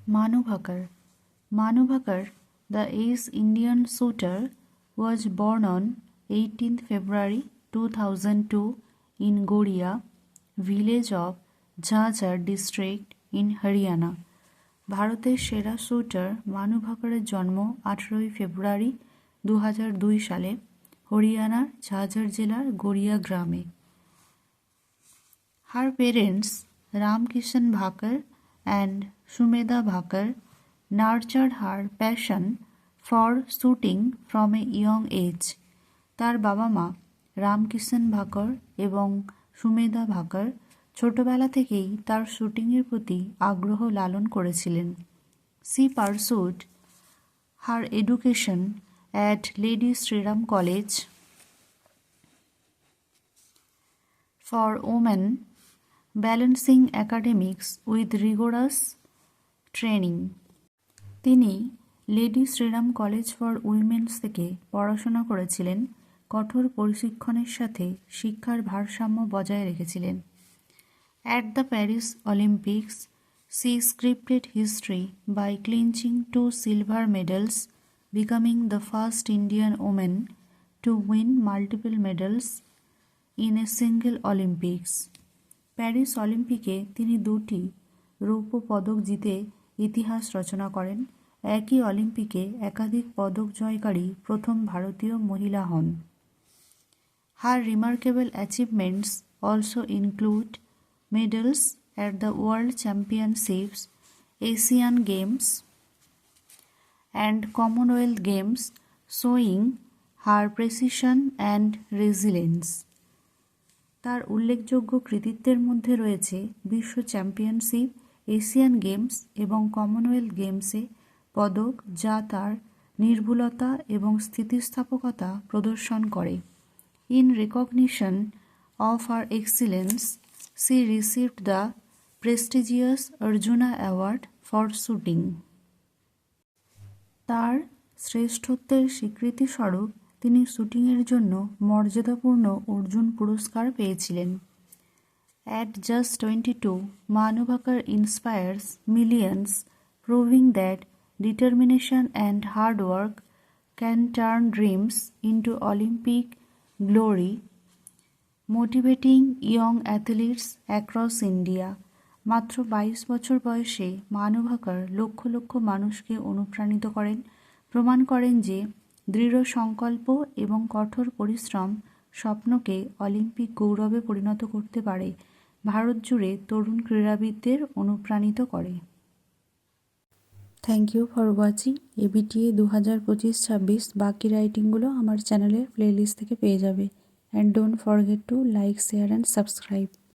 Manu Bhaker. Manu Bhaker, the East Indian shooter, was born on 18th February 2002 in Goria, village of Jhajjar district in Haryana. ভারতের সেরা shooter মানু ভাকারের জন্ম 18ই ফেব্রুয়ারি 2002 সালে হরিয়ানার ঝাঝর জেলার গড়িয়া গ্রামে। Her parents, Ramkishan Bhaker and Sumedha Bhaker, nurtured her passion for shooting from a young age. তার বাবা মা রামকিষাণ ভাকর এবং সুমেধা ভাকর ছোটবেলা থেকেই তার শুটিংয়ের প্রতি আগ্রহ লালন করেছিলেন। She pursued her education at Lady Shriram College for Women, balancing academics with rigorous training. তিনি Lady Shriram College for women's থেকে পড়াশোনা করেছিলেন, কঠোর প্রশিক্ষণের সাথে শিক্ষার ভারসাম্য বজায় রেখেছিলেন। At the Paris Olympics, she scripted history by clinching 2 silver medals, becoming the first Indian woman to win multiple medals in a single Olympics. Paris অলিম্পিকে তিনি 2টি রৌপ্য পদক জিতে ইতিহাস রচনা করেন। একই অলিম্পিকে একাধিক পদক জয়কারী প্রথম ভারতীয় মহিলা হন। Her remarkable achievements also include medals at the World Championships, Asian Games, and Commonwealth Games, showing her precision and resilience. তার উল্লেখযোগ্য কৃতিত্বের মধ্যে রয়েছে বিশ্ব চ্যাম্পিয়নশিপ, এশিয়ান গেমস এবং কমনওয়েলথ গেমসে পদক, যা তার নির্ভুলতা এবং স্থিতিস্থাপকতা প্রদর্শন করে। In recognition of her excellence, she received the prestigious Arjuna Award for shooting. তার শ্রেষ্ঠত্বের স্বীকৃতিস্বরূপ তিনি শুটিংয়ের জন্য মর্যাদাপূর্ণ অর্জুন পুরস্কার পেয়েছিলেন। At just 22, Manu Bhaker inspires millions, proving that determination and hard work can turn dreams into Olympic glory, motivating young athletes across India. মাত্র 22 বছর বয়সে মানু ভাকার লক্ষ লক্ষ মানুষকে অনুপ্রাণিত করেন, প্রমাণ করেন যে দৃঢ় সংকল্প এবং কঠোর পরিশ্রম স্বপ্নকে অলিম্পিক গৌরবে পরিণত করতে পারে, ভারত জুড়ে তরুণ ক্রীড়াবিদদের অনুপ্রাণিত করে। Thank you for watching. ABTA 2025-26 বাকি রাইটিংগুলো আমার চ্যানেলের প্লেলিস্ট থেকে পেয়ে যাবে। And don't forget to like, share and subscribe.